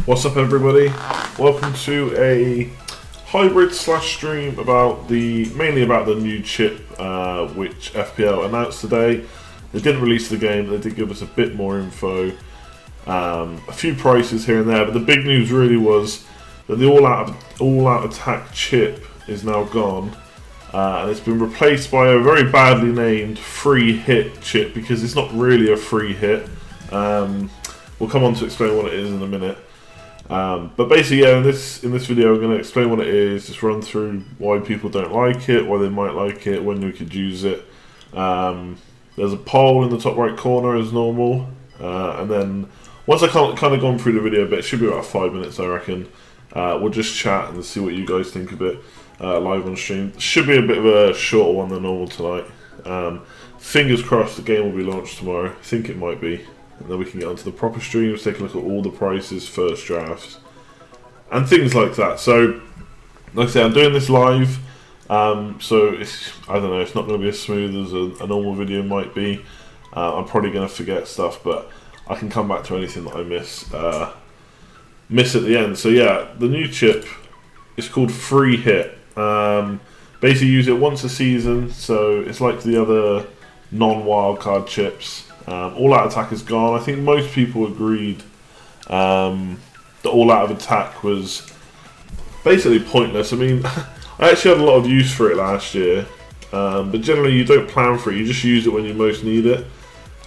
What's up, everybody? Welcome to a hybrid slash stream about mainly about the new chip which FPL announced today. They didn't release the game, they did give us a bit more info, a few prices here and there, but the big news really was that the all-out attack chip is now gone, and it's been replaced by a very badly named free hit chip, because it's not really a free hit. We'll come on to explain what it is in a minute. But basically, yeah, in this video, I'm going to explain what it is, just run through why people don't like it, why they might like it, when we could use it. There's a poll in the top right corner as normal, and then once I kind of gone through the video a bit, it should be about 5 minutes, I reckon. We'll just chat and see what you guys think of it live on stream. Should be a bit of a shorter one than normal tonight. Fingers crossed the game will be launched tomorrow. I think it might be. And then we can get onto the proper streams, take a look at all the prices, first drafts, and things like that. So, like I said, I'm doing this live, so I don't know, it's not going to be as smooth as a normal video might be. I'm probably going to forget stuff, but I can come back to anything that I miss at the end. So yeah, the new chip is called Free Hit. Basically, use it once a season, so it's like the other non-wildcard chips. All-out attack is gone. I think most people agreed that all-out attack was basically pointless. I mean, I actually had a lot of use for it last year, but generally you don't plan for it, you just use it when you most need it.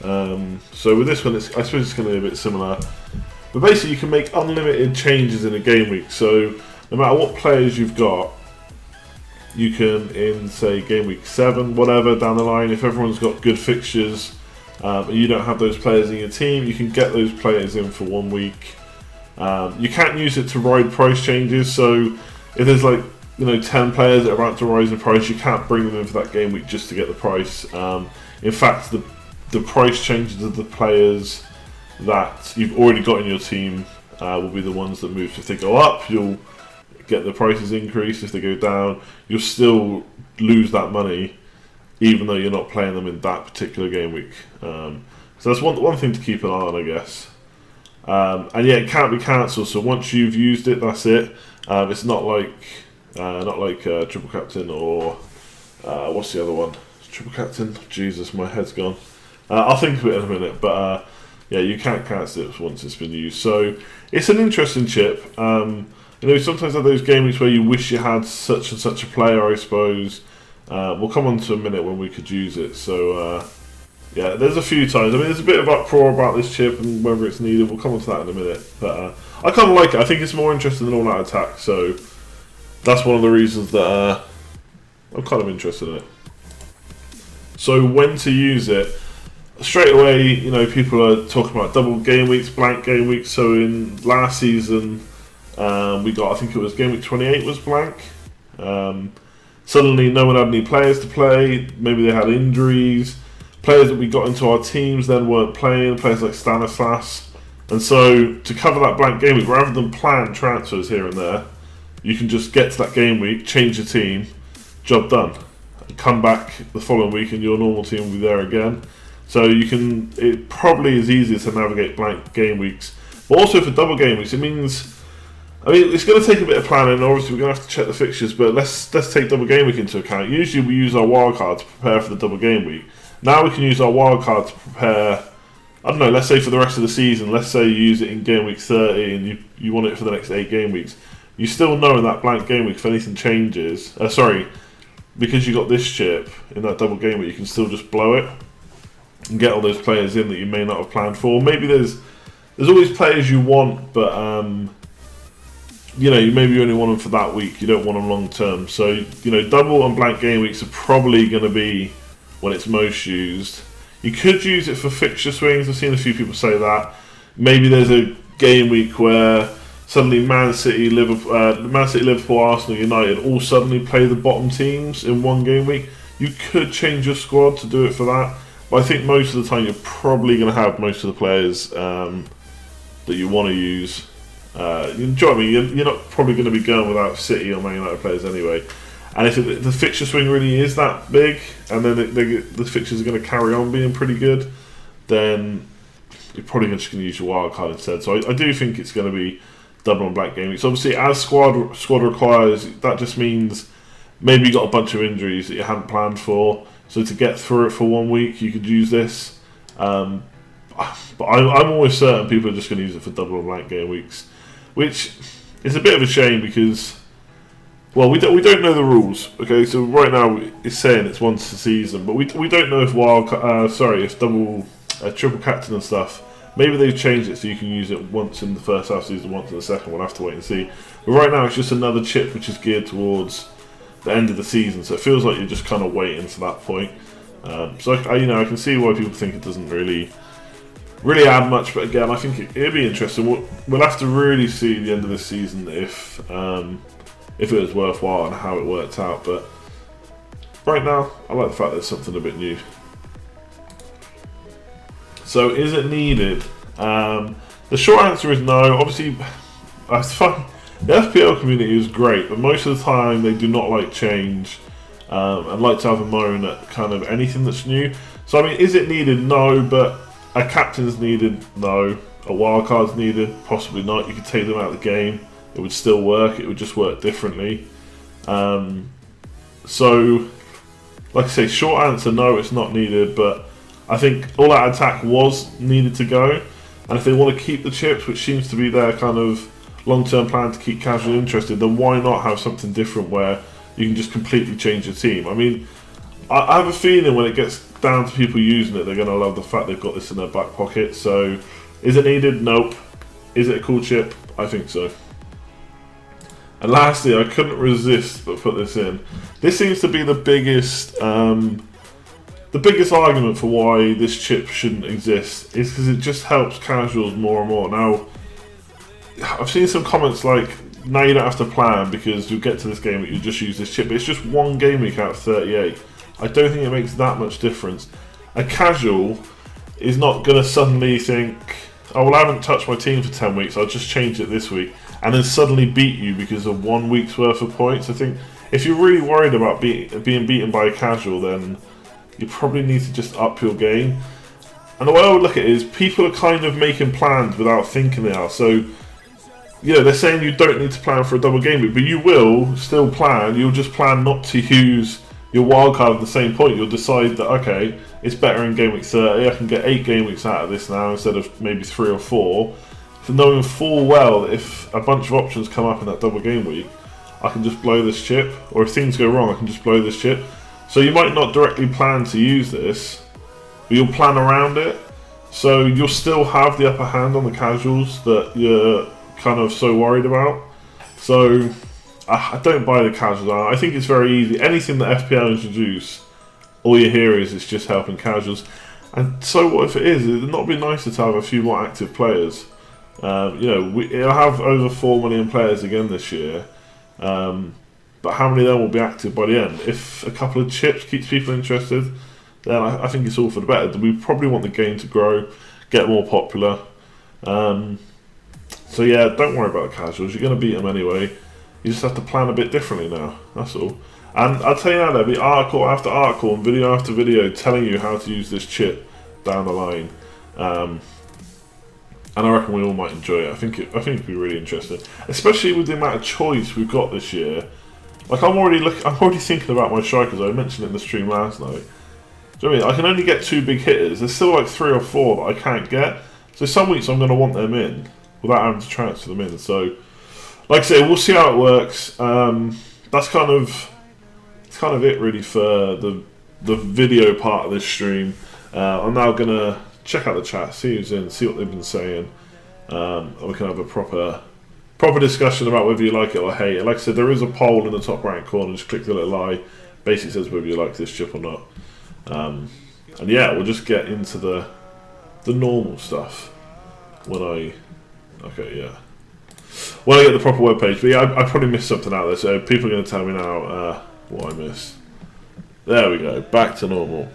So with this one, I suppose it's going to be a bit similar. But basically you can make unlimited changes in a game week, so no matter what players you've got, you can, in say game week 7, whatever, down the line, if everyone's got good fixtures, and you don't have those players in your team, you can get those players in for 1 week. You can't use it to ride price changes, so if there's 10 players that are about to rise in price, you can't bring them in for that game week just to get the price. In fact, the price changes of the players that you've already got in your team will be the ones that move. So if they go up, you'll get the prices increased. If they go down, you'll still lose that money, even though you're not playing them in that particular game week. So that's one thing to keep an eye on, I guess. And yeah, it can't be cancelled. So once you've used it, that's it. It's not like Triple Captain or what's the other one? Triple Captain. Jesus, my head's gone. I'll think of it in a minute. But yeah, you can't cancel it once it's been used. So it's an interesting chip. Sometimes there are those game weeks where you wish you had such and such a player, I suppose. We'll come on to a minute when we could use it. So yeah, there's a few times. I mean, there's a bit of uproar about this chip and whether it's needed. We'll come on to that in a minute. But I kind of like it. I think it's more interesting than all-out attack. So that's one of the reasons that I'm kind of interested in it. So when to use it? Straight away, people are talking about double game weeks, blank game weeks. So in last season, we got, I think it was game week 28 was blank. Suddenly no one had any players to play, maybe they had injuries, players that we got into our teams then weren't playing, players like Stanislas, and so to cover that blank game week, rather than plan transfers here and there, you can just get to that game week, change your team, job done, come back the following week and your normal team will be there again. So it probably is easier to navigate blank game weeks, but also for double game weeks, it's going to take a bit of planning. Obviously, we're going to have to check the fixtures, but let's take double game week into account. Usually, we use our wildcard to prepare for the double game week. Now we can use our wildcard to prepare, I don't know, let's say for the rest of the season. Let's say you use it in game week 30 and you want it for the next 8 game weeks. You still know in that blank game week if anything changes. Because you got this chip in that double game week, you can still just blow it and get all those players in that you may not have planned for. Maybe there's always players you want, but you maybe only want them for that week. You don't want them long term. So, double and blank game weeks are probably going to be when it's most used. You could use it for fixture swings. I've seen a few people say that. Maybe there's a game week where suddenly Man City, Liverpool, Arsenal, United all suddenly play the bottom teams in one game week. You could change your squad to do it for that. But I think most of the time you're probably going to have most of the players that you want to use. You know what I mean? You're not probably going to be going without City or Man United players anyway. And if the fixture swing really is that big, and then the fixtures are going to carry on being pretty good, then you're probably just going to use your wild card instead. So I do think it's going to be double and black game weeks. Obviously, as squad requires, that just means maybe you got a bunch of injuries that you hadn't planned for. So to get through it for 1 week, you could use this. But I'm always certain people are just going to use it for double and blank game weeks, which is a bit of a shame because, well, we don't know the rules. Okay, so right now it's saying it's once a season, but we don't know if if double triple captain and stuff. Maybe they've changed it so you can use it once in the first half season, once in the second. We'll have to wait and see. But right now it's just another chip which is geared towards the end of the season, so it feels like you're just kind of waiting for that point. So I can see why people think it doesn't really add much, but again, I think it'd be interesting. We'll have to really see the end of this season if it was worthwhile and how it worked out. But right now, I like the fact there's something a bit new. So, is it needed? The short answer is no. Obviously, it's fun. The FPL community is great, but most of the time they do not like change and like to have a moan at kind of anything that's new. So, I mean, is it needed? No, but a captain's needed? No. A wildcard's needed? Possibly not. You could take them out of the game. It would still work. It would just work differently. So, like I say, short answer, no, it's not needed, but I think all that attack was needed to go. And if they want to keep the chips, which seems to be their kind of long-term plan to keep casual interested, then why not have something different where you can just completely change your team? I mean, I have a feeling when it gets down to people using it, they're going to love the fact they've got this in their back pocket. So, is it needed? Nope. Is it a cool chip? I think so. And lastly, I couldn't resist but put this in. This seems to be the biggest argument for why this chip shouldn't exist is because it just helps casuals more and more. Now, I've seen some comments like, now you don't have to plan because you'll get to this game that you just use this chip. But it's just one game week out of 38. I don't think it makes that much difference. A casual is not going to suddenly think, oh, well, I haven't touched my team for 10 weeks, I'll just change it this week, and then suddenly beat you because of 1 week's worth of points. I think if you're really worried about being beaten by a casual, then you probably need to just up your game. And the way I would look at it is people are kind of making plans without thinking they are. So, they're saying you don't need to plan for a double game week, but you will still plan. You'll just plan not to use your wildcard at the same point. You'll decide that, okay, it's better in game week 30. I can get 8 game weeks out of this now instead of maybe 3 or 4. So knowing full well that if a bunch of options come up in that double game week, I can just blow this chip. Or if things go wrong, I can just blow this chip. So you might not directly plan to use this, but you'll plan around it. So you'll still have the upper hand on the casuals that you're kind of so worried about. So I don't buy the casuals. I think it's very easy. Anything that FPL introduce, all you hear is it's just helping casuals. And so what if it is? It'd not be nicer to have a few more active players. It'll have over 4 million players again this year. But how many of them will be active by the end? If a couple of chips keeps people interested, then I think it's all for the better. We probably want the game to grow, get more popular. So yeah, don't worry about the casuals. You're going to beat them anyway. You just have to plan a bit differently now. That's all. And I'll tell you now, there'll be article after article and video after video telling you how to use this chip down the line. And I reckon we all might enjoy it. I think it'd be really interesting, especially with the amount of choice we've got this year. Like I'm already thinking about my strikers. I mentioned it in the stream last night. Do you know what I mean? I can only get 2 big hitters. There's still like 3 or 4 that I can't get. So some weeks I'm going to want them in without having to transfer them in. So, like I say, we'll see how it works. That's kind of it really for the video part of this stream. I'm now going to check out the chat, see who's in, see what they've been saying, and we can have a proper discussion about whether you like it or hate it. Like I said, there is a poll in the top right corner. Just click the little eye. Basically says whether you like this chip or not. And yeah, we'll just get into the normal stuff when I get the proper webpage. But yeah, I probably missed something out there, so people are going to tell me now what I missed. There we go, back to normal.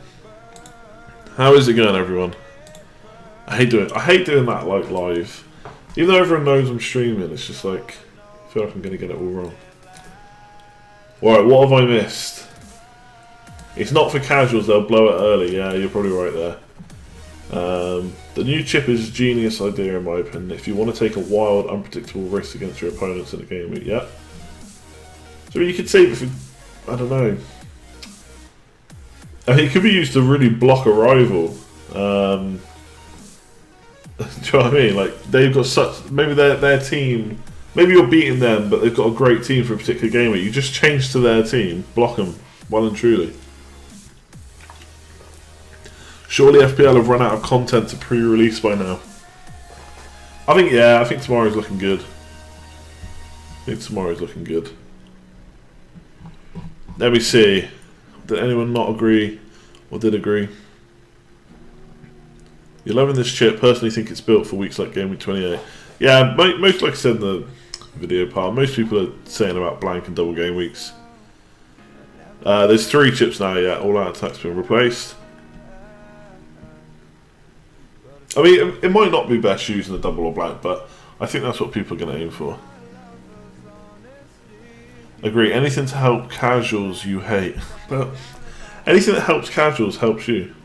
How is it going, everyone? I hate doing that like live. Even though everyone knows I'm streaming, it's just like I feel like I'm going to get it all wrong. Alright, what have I missed? It's not for casuals, they'll blow it early. Yeah, you're probably right there. The new chip is a genius idea in my opinion. If you want to take a wild, unpredictable risk against your opponents in a game week, yeah. So you could save it for, I don't know. I mean, it could be used to really block a rival. Do you know what I mean? Like, they've got such, maybe their team, maybe you're beating them, but they've got a great team for a particular game week. You just change to their team, block them, well and truly. Surely FPL have run out of content to pre-release by now. I think tomorrow's looking good. Let me see. Did anyone not agree or did agree? You're loving this chip. Personally think it's built for weeks like Game Week 28. Yeah, most, like I said in the video part, most people are saying about blank and double game weeks. There's 3 chips now, yeah. All out attack's been replaced. I mean, it might not be best using a double or blank, but I think that's what people are going to aim for. Agree. Anything to help casuals you hate. But anything that helps casuals helps you.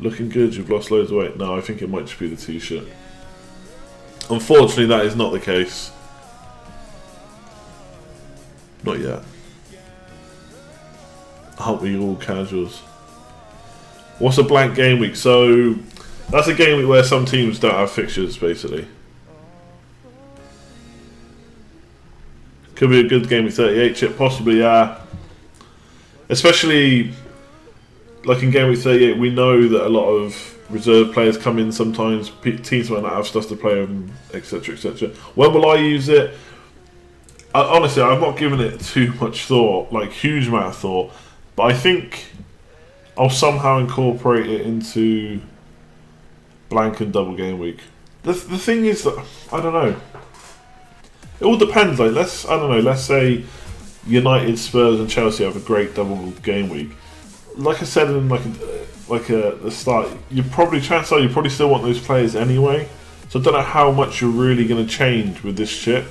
Looking good, you've lost loads of weight. No, I think it might just be the t-shirt. Unfortunately, that is not the case. Not yet. Aren't we all casuals? What's a blank game week? So, that's a game week where some teams don't have fixtures, basically. Could be a good game week 38 chip, possibly, yeah. Especially, like in game week 38, we know that a lot of reserve players come in sometimes, teams might not have stuff to play with, etc, etc. When will I use it? Honestly, I've not given it too much thought, like huge amount of thought, but I think I'll somehow incorporate it into blank and double game week. The thing is that, I don't know. It all depends. Like, let's say United, Spurs, and Chelsea have a great double game week. Like I said in the start, you probably still want those players anyway. So I don't know how much you're really going to change with this chip.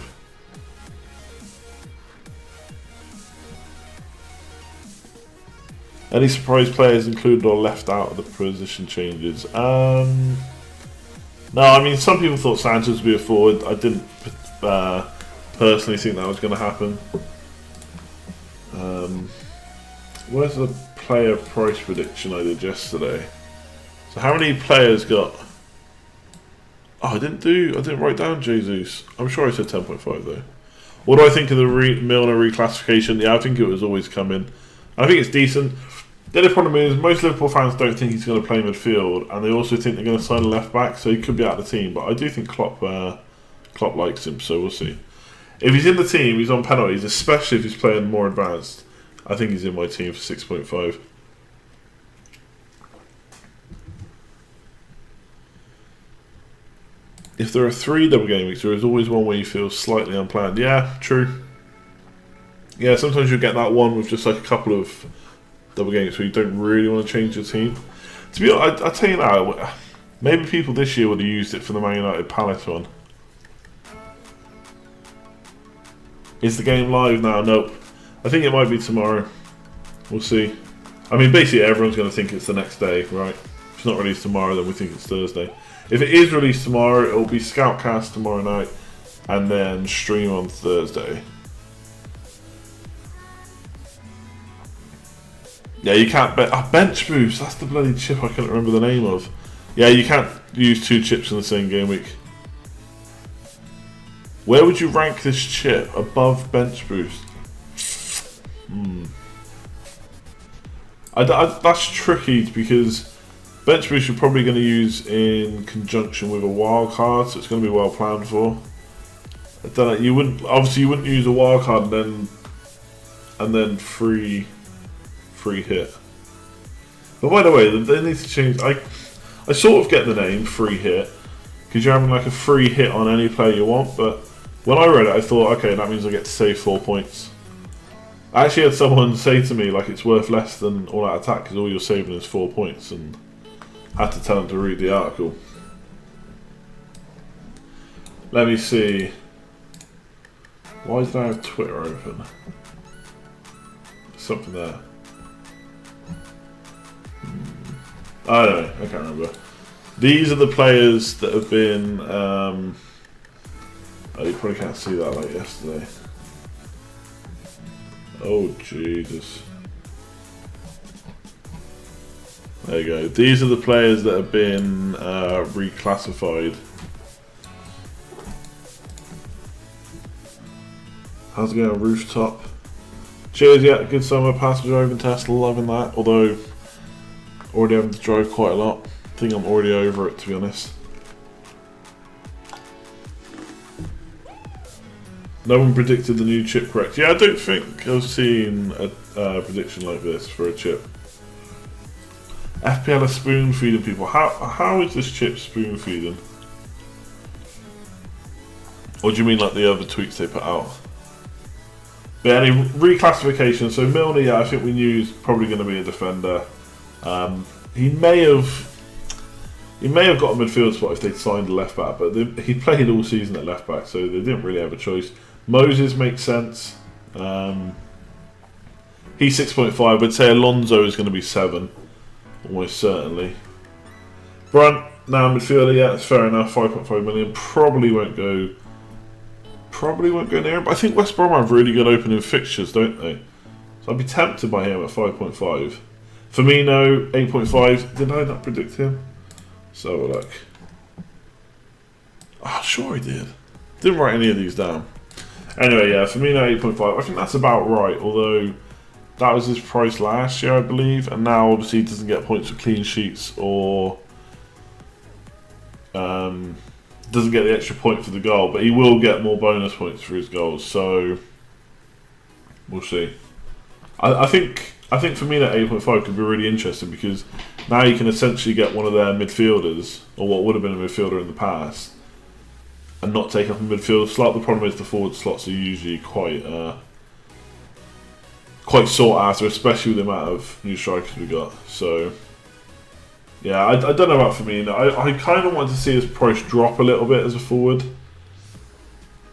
Any surprise players included or left out of the position changes? No, I mean, some people thought Sanchez would be a forward. I didn't personally think that was going to happen. Where's the player price prediction I did yesterday? So how many players got? Oh, I didn't write down Jesus. I'm sure I said 10.5 though. What do I think of the Milner reclassification? Yeah, I think it was always coming. I think it's decent. The only problem is most Liverpool fans don't think he's going to play midfield, and they also think they're going to sign a left back, so he could be out of the team. But I do think Klopp likes him, so we'll see. If he's in the team, he's on penalties, especially if he's playing more advanced. I think he's in my team for 6.5. If there are 3 double game weeks, there is always one where you feel slightly unplanned. Yeah, true. Yeah, sometimes you get that one with just like a couple of double games where you don't really want to change your team. To be honest, I tell you now, maybe people this year would have used it for the Man United Palace one. Is the game live now? Nope. I think it might be tomorrow. We'll see. I mean, basically everyone's going to think it's the next day, right? If it's not released tomorrow, then we think it's Thursday. If it is released tomorrow, it'll be Scoutcast tomorrow night, and then stream on Thursday. Yeah, you can't bench boost. That's the bloody chip I can't remember the name of. Yeah, you can't use 2 chips in the same game week. Where would you rank this chip above bench boost? That's tricky because bench boost you're probably going to use in conjunction with a wild card, so it's going to be well planned for. I don't know. You wouldn't use a wild card and then free hit. But by the way, they need to change. I sort of get the name free hit because you're having like a free hit on any player you want. But when I read it, I thought, okay, that means I get to save 4 points. I actually had someone say to me like it's worth less than all out attack because all you're saving is 4 points, and I had to tell him to read the article. Let me see. Why did I have Twitter open? Something there. I don't know. I can't remember. These are the players that have been. Oh, you probably can't see that like yesterday. Oh Jesus! There you go. These are the players that have been reclassified. How's it going, Rooftop? Cheers, yeah, good summer, passed the driving test, loving that. Although, already having to drive quite a lot. I think I'm already over it, to be honest. No one predicted the new chip correct. Yeah, I don't think I've seen a prediction like this for a chip. FPL are spoon feeding people. How is this chip spoon feeding? Or do you mean like the other tweets they put out? But any reclassification. So Milner, yeah, I think we knew he's probably going to be a defender. He may have got a midfield spot if they'd signed a left back, but he played all season at left back, so they didn't really have a choice. Moses makes sense. He's 6.5. I'd say Alonso is going to be 7, almost certainly. Brunt now midfielder, yeah, that's fair enough. 5.5 million, probably won't go near him. But I think West Brom have really good opening fixtures, don't they? So I'd be tempted by him at 5.5. Firmino 8.5. Did I not predict him? So look. Oh, sure I did. Didn't write any of these down. Anyway, yeah, Firmino 8.5. I think that's about right. Although that was his price last year, I believe, and now obviously he doesn't get points for clean sheets or doesn't get the extra point for the goal, but he will get more bonus points for his goals. So we'll see. I think Firmino at 8.5 could be really interesting because now you can essentially get one of their midfielders, or what would have been a midfielder in the past, and not take up a midfield slot. The problem is the forward slots are usually quite sought after, especially with the amount of new strikers we got. So yeah, I don't know about Firmino. I kind of want to see his price drop a little bit as a forward.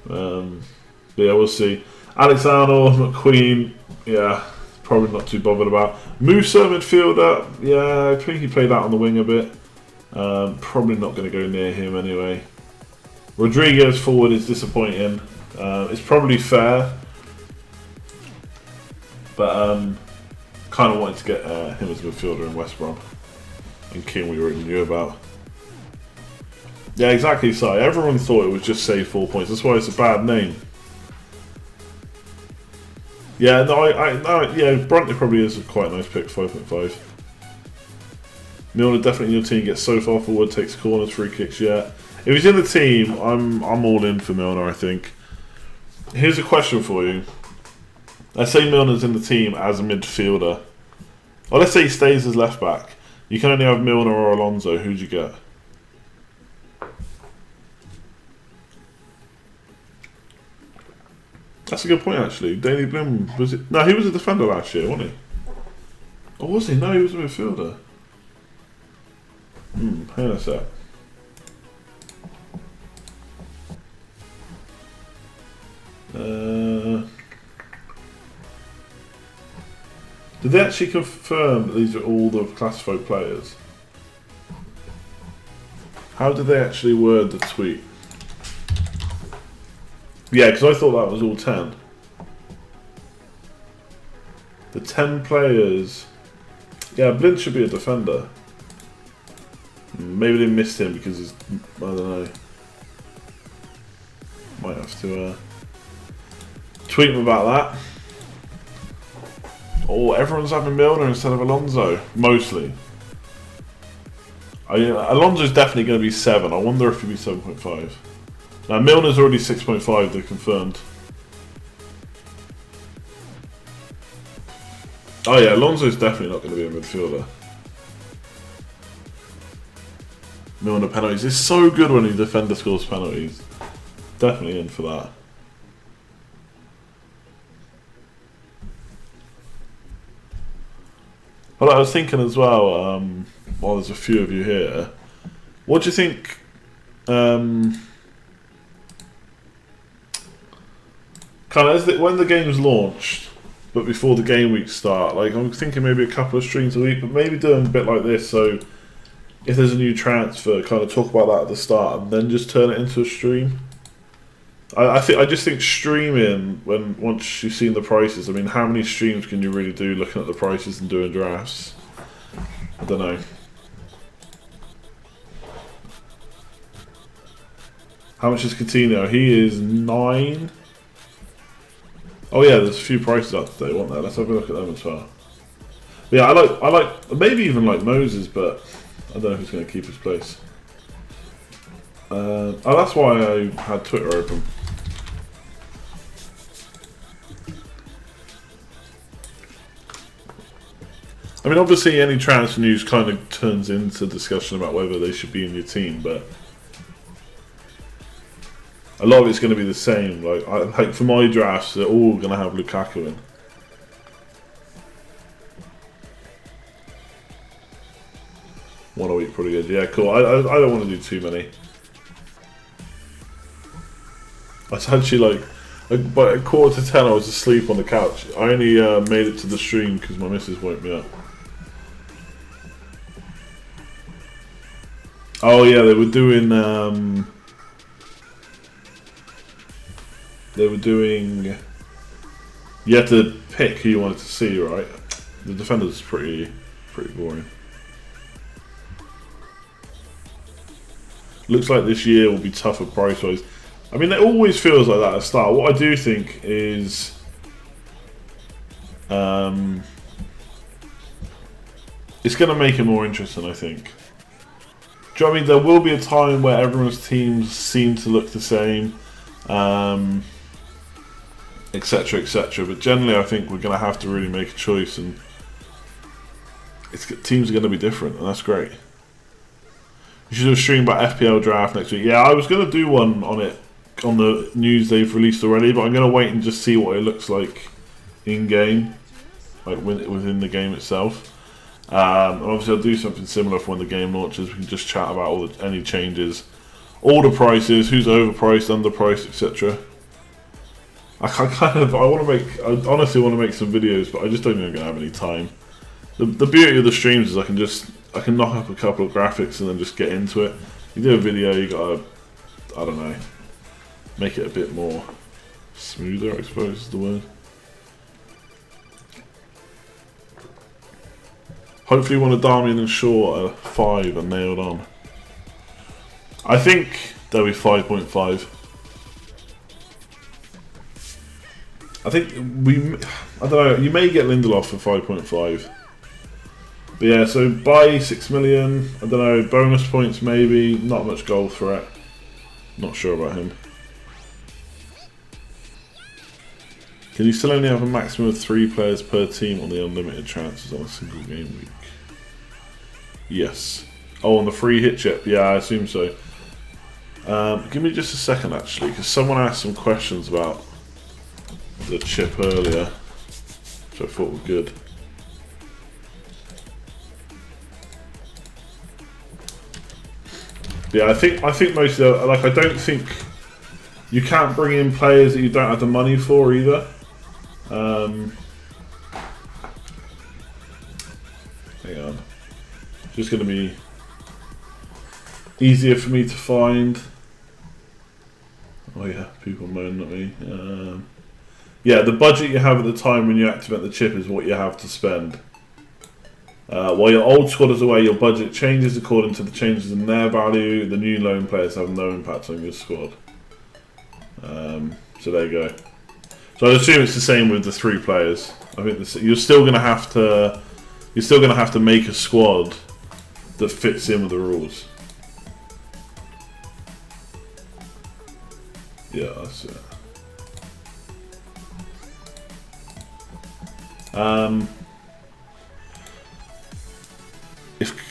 But yeah, we'll see. Alexander McQueen, yeah, probably not too bothered about. Musa midfielder, yeah, I think he played out on the wing a bit. Probably not going to go near him anyway. Rodriguez forward is disappointing. It's probably fair, but kind of wanted to get him as a midfielder in West Brom. And King we already knew about. Yeah, exactly, Si. Everyone thought it was just save 4 points. That's why it's a bad name. Yeah, no, yeah, Bruntley probably is a quite nice pick, 5.5. Milner definitely in your team, gets so far forward, takes corners, free kicks, yeah. If he's in the team, I'm all in for Milner, I think. Here's a question for you. Let's say Milner's in the team as a midfielder. Or let's say he stays as left back. You can only have Milner or Alonso. Who'd you get? That's a good point, actually. Daley Bloom, was it? No, he was a defender last year, wasn't he? Or was he? No, he was a midfielder. Hang on a sec. Did they actually confirm that these are all the classified players? How did they actually word the tweet? Yeah, because I thought that was all 10. The 10 players... Yeah, Blind should be a defender. Maybe they missed him because he's... I don't know. Might have to tweet him about that. Oh, everyone's having Milner instead of Alonso. Mostly. Alonso's definitely going to be 7. I wonder if he'll be 7.5. Now, Milner's already 6.5, they're confirmed. Oh yeah, Alonso's definitely not going to be a midfielder. Milner penalties. It's so good when your defender scores penalties. Definitely in for that. But I was thinking as well, while there's a few of you here, what do you think... kind of when the game's launched, but before the game weeks start, like I'm thinking maybe a couple of streams a week, but maybe doing a bit like this. So if there's a new transfer, kind of talk about that at the start and then just turn it into a stream. I just think streaming once you've seen the prices. I mean, how many streams can you really do looking at the prices and doing drafts? I don't know. How much is Coutinho? He is 9. Oh yeah, there's a few prices up today, weren't there? Let's have a look at them as well. But yeah, I like maybe even like Moses, but I don't know who's going to keep his place. Oh, that's why I had Twitter open. I mean, obviously, any transfer news kind of turns into discussion about whether they should be in your team, but a lot of it's going to be the same. Like for my drafts, they're all going to have Lukaku in. One a week, pretty good. Yeah, cool. I don't want to do too many. I was actually like, by 9:45, I was asleep on the couch. I only made it to the stream because my missus woke me up. Oh yeah, they were doing. You had to pick who you wanted to see, right? The defender's pretty boring. Looks like this year will be tougher price-wise. I mean, it always feels like that at the start. What I do think is, it's going to make it more interesting, I think. Do you know what I mean? There will be a time where everyone's teams seem to look the same, etc., etc. But generally, I think we're going to have to really make a choice, and teams are going to be different, and that's great. You should do a stream about FPL draft next week. Yeah, I was going to do one on it, on the news they've released already, but I'm going to wait and just see what it looks like in game, like within the game itself. And obviously I'll do something similar for when the game launches. We can just chat about any changes, all the prices, who's overpriced, underpriced, etc. I honestly want to make some videos, but I just don't think I'm going to have any time. The beauty of the streams is I can knock up a couple of graphics and then just get into it. You do a video, you gotta, I don't know, make it a bit more smoother, I suppose is the word. Hopefully one of Darmian and Shaw are 5 and nailed on. I think they'll be 5.5. I think I don't know, you may get Lindelof for 5.5. But yeah, so buy 6 million, I don't know, bonus points maybe, not much goal threat. Not sure about him. Can you still only have a maximum of 3 players per team on the unlimited transfers on a single game week? Yes. Oh, on the free hit chip? Yeah, I assume so. Give me just a second actually, because someone asked some questions about the chip earlier, which I thought were good. Yeah, I think most of the, I don't think you can't bring in players that you don't have the money for either. Hang on. It's just going to be easier for me to find. Oh yeah, people moan at me. Yeah, the budget you have at the time when you activate the chip is what you have to spend. While your old squad is away, your budget changes according to the changes in their value. The new loan players have no impact on your squad. So there you go. So I assume it's the same with the 3 players. I think you're still going to have to make a squad that fits in with the rules. Yeah, that's it.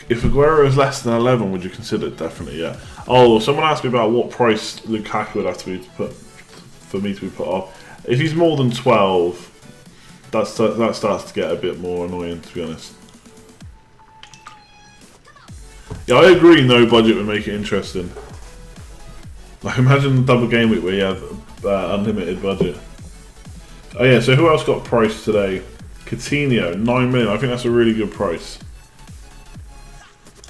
If Aguero is less than 11, would you consider it? Definitely, yeah. Oh, someone asked me about what price Lukaku would have to be for me to be put off. If he's more than 12, that starts to get a bit more annoying, to be honest. Yeah, I agree. No budget would make it interesting. Like, imagine the double game week where you have unlimited budget. Oh yeah. So who else got priced today? Coutinho, 9 million. I think that's a really good price.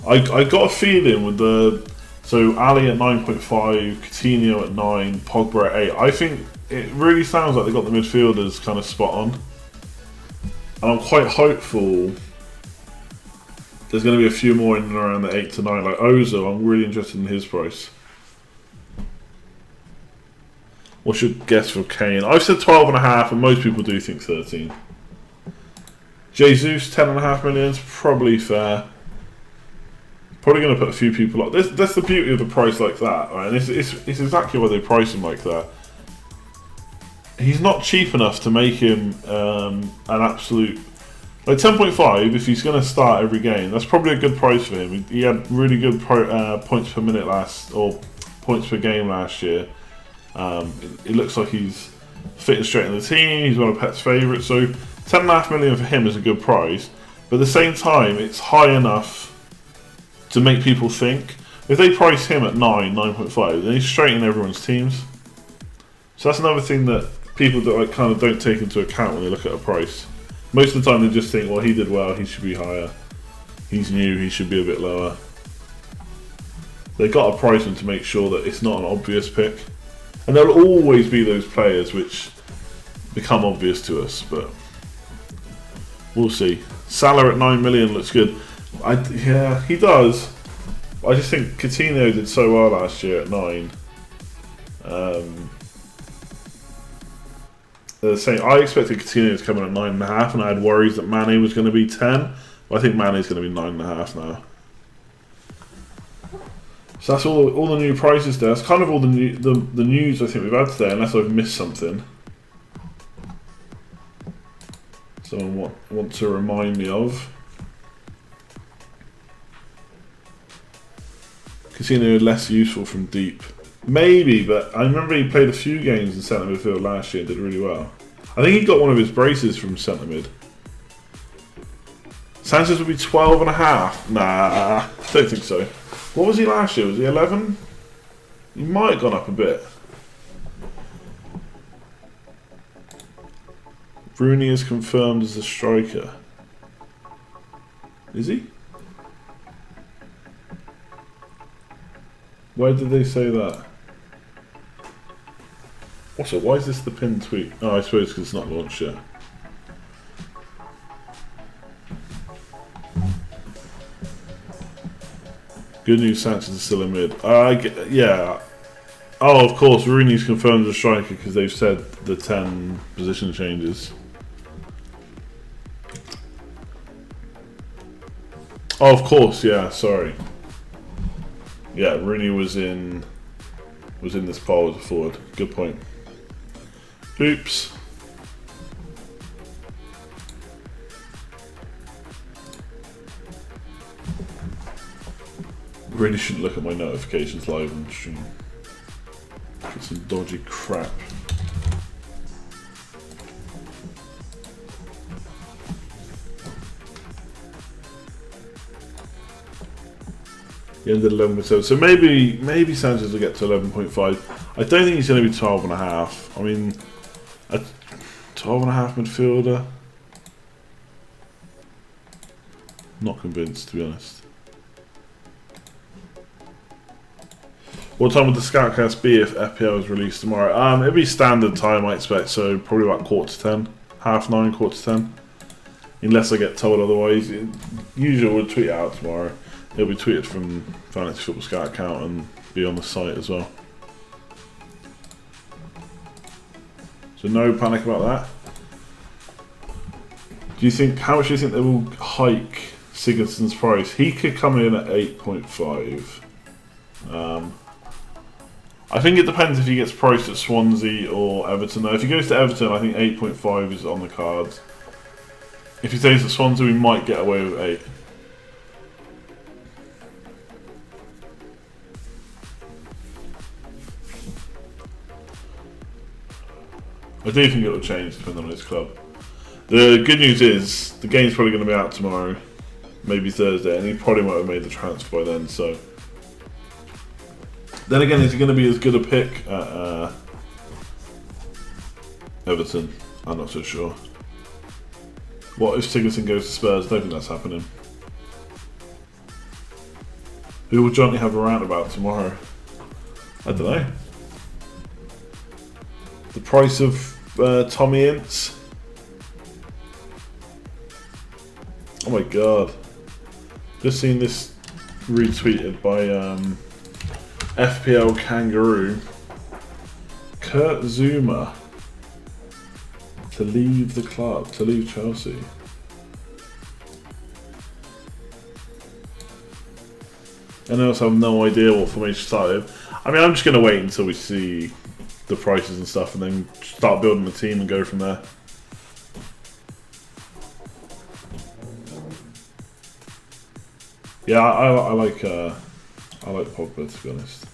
I got a feeling with the Ali at 9.5, Coutinho at 9, Pogba at 8. I think it really sounds like they got the midfielders kind of spot on, and I'm quite hopeful there's going to be a few more in and around the 8 to 9. Like Ozil, I'm really interested in his price. What's your guess for Kane? I've said 12.5, and most people do think 13. Jesus, 10.5 million is probably fair. Probably going to put a few people up. That's the beauty of the price like that, right? And it's exactly why they price him like that. He's not cheap enough to make him an absolute... Like 10.5, if he's going to start every game, that's probably a good price for him. He had really good points per minute points per game last year. It looks like he's fitting straight in the team. He's one of Pep's favourites. So 10.5 million for him is a good price. But at the same time, it's high enough to make people think. If they price him at 9.5, then he's straight in everyone's teams. So that's another thing that people kind of don't take into account when they look at a price. Most of the time they just think, well, he did well, he should be higher. He's new, he should be a bit lower. They've got to price him to make sure that it's not an obvious pick. And there'll always be those players which become obvious to us, but we'll see. Salah at 9 million looks good. Yeah, he does. I just think Coutinho did so well last year at 9. I expected Coutinho to come in at 9.5, and I had worries that Mane was going to be 10. But I think Mane's going to be 9.5 now. So that's all the new prices there. That's kind of all the news I think we've had today, unless I've missed something. Someone want to remind me of. Coutinho less useful from deep. Maybe, but I remember he played a few games in centre midfield last year and did really well. I think he got one of his braces from centre mid. Sanchez would be 12.5. Nah, don't think so. What was he last year? Was he 11? He might have gone up a bit. Rooney is confirmed as a striker. Is he? Where did they say that? Also, why is this the pinned tweet? Oh, I suppose because it's not launched yet. Good news, Sanchez is still in mid. Yeah. Oh, of course, Rooney's confirmed as a striker because they've said the 10 position changes. Oh, of course, yeah, sorry. Yeah, Rooney was in this poll as a forward. Good point. Oops. Really shouldn't look at my notifications live on stream. Get some dodgy crap. He ended 11%. So maybe Sanchez will get to 11.5. I don't think he's going to be 12.5. I mean, a 12.5 midfielder. Not convinced, to be honest. What time would the Scoutcast be if FPL is released tomorrow? It'll be standard time, I expect. So probably about 8:45, 9:30, 10:15. Unless I get told otherwise. Usually we'll tweet it out tomorrow. It'll be tweeted from Fantasy Football Scout account and be on the site as well. So no panic about that. How much do you think they will hike Sigurdsson's price? He could come in at 8.5. I think it depends if he gets priced at Swansea or Everton. Now, if he goes to Everton, I think 8.5 is on the cards. If he stays at Swansea, we might get away with 8. I do think it will change depending on his club. The good news is the game's probably going to be out tomorrow, maybe Thursday, and he probably might have made the transfer by then. So then again, is he going to be as good a pick at Everton? I'm not so sure. What if Sigurdsson goes to Spurs? I don't think that's happening. We will jointly have a roundabout tomorrow. I don't know. The price of Tommy Ince. Oh my god. Just seen this retweeted by FPL Kangaroo. Kurt Zuma to leave the club, to leave Chelsea. And I also have no idea what formation started. I mean, I'm just going to wait until we see the prices and stuff and then start building the team and go from there. Yeah, I like Pogba, to be honest.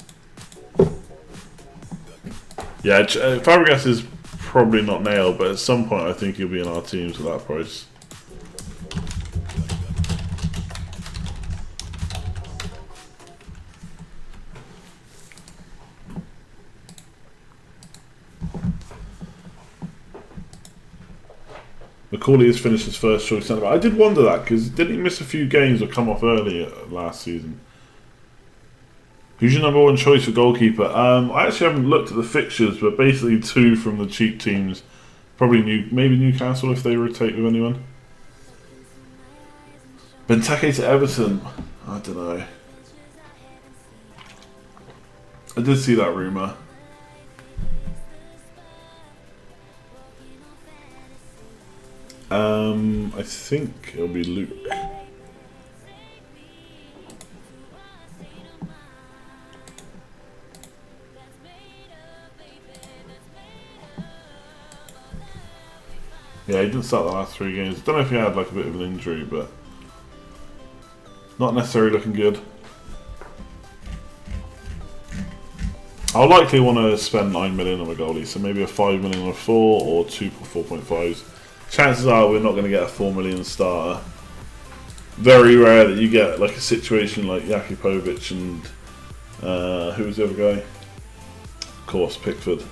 Yeah, Fabregas is probably not nailed, but at some point I think he'll be in our teams at that price. McCauley has finished his first choice centre back. I did wonder that, because didn't he miss a few games or come off early last season? Who's your number one choice for goalkeeper? I actually haven't looked at the fixtures, but basically 2 from the cheap teams. Probably maybe Newcastle if they rotate with anyone. Benteke to Everton. I don't know. I did see that rumour. I think it'll be Luke. Yeah, he didn't start the last 3 games. Don't know if he had like a bit of an injury, but not necessarily looking good. I'll likely want to spend 9 million on a goalie, so maybe a 5 million on a 4 or 2 4.5s. Chances are we're not going to get a 4 million starter. Very rare that you get like a situation like Jakupovic and who was the other guy? Of course, Pickford.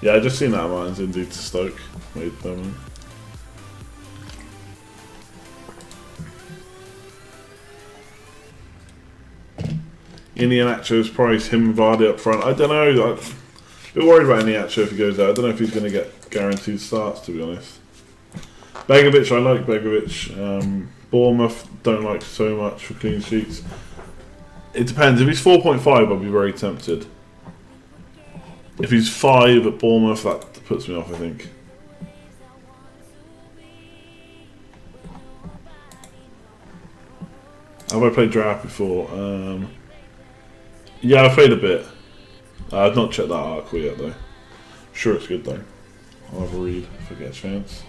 Yeah, I just seen that Martin's indeed to Stoke made permanent. Iheanacho's price, him and Vardy up front. I don't know. I'm a bit worried about Iheanacho if he goes out. I don't know if he's going to get guaranteed starts, to be honest. Begovic, I like Begovic. Bournemouth, don't like so much for clean sheets. It depends. If he's 4.5, I'll be very tempted. If he's 5 at Bournemouth, that puts me off, I think. Have I played draft before? Yeah, I've played a bit. I've not checked that article yet, though. I'm sure it's good, though. I'll have a read if I get a chance.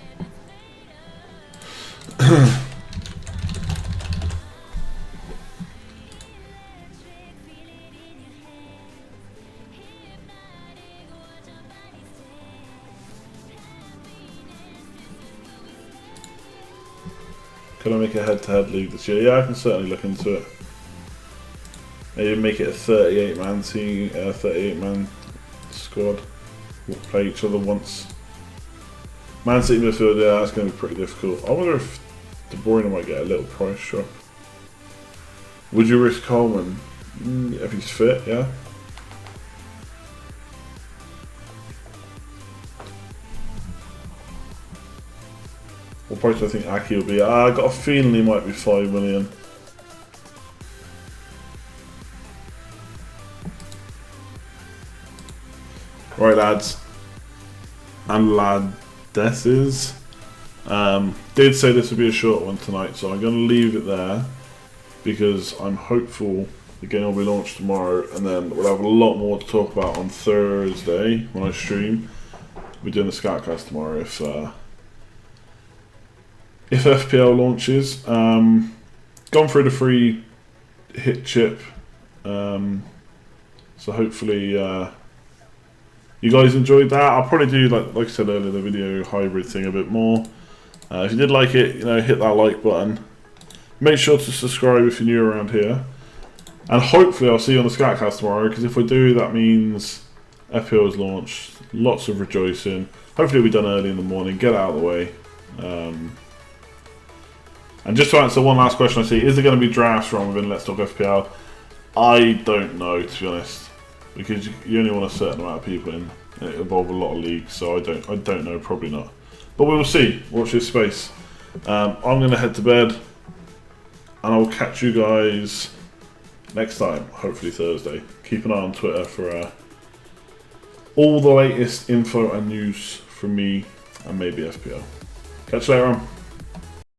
Can I make a head-to-head league this year? Yeah, I can certainly look into it. Maybe make it a 38-man team, 38-man squad. We'll play each other once. Man City midfield, yeah, that's going to be pretty difficult. I wonder if De Bruyne might get a little price drop. Would you risk Coleman? If he's fit, yeah. What price do I think Aki will be? I got a feeling he might be 5 million. Right, lads and ladesses. Did say this would be a short one tonight, so I'm going to leave it there because I'm hopeful the game will be launched tomorrow, and then we'll have a lot more to talk about on Thursday when I stream. We're doing a Scoutcast tomorrow if FPL launches. Gone through the free hit chip, so hopefully you guys enjoyed that. I'll probably do, like I said earlier, the video hybrid thing a bit more. If you did like it, hit that like button. Make sure to subscribe if you're new around here. And hopefully I'll see you on the Scoutcast tomorrow, because if we do, that means FPL is launched. Lots of rejoicing. Hopefully it'll be done early in the morning. Get it out of the way. And just to answer one last question I see, is there going to be drafts run within Let's Talk FPL? I don't know, to be honest, because you only want a certain amount of people in. It involves a lot of leagues, so I don't know, probably not. But we will see. Watch this space. I'm going to head to bed, and I'll catch you guys next time, hopefully Thursday. Keep an eye on Twitter for all the latest info and news from me and maybe FPL. Catch you later on.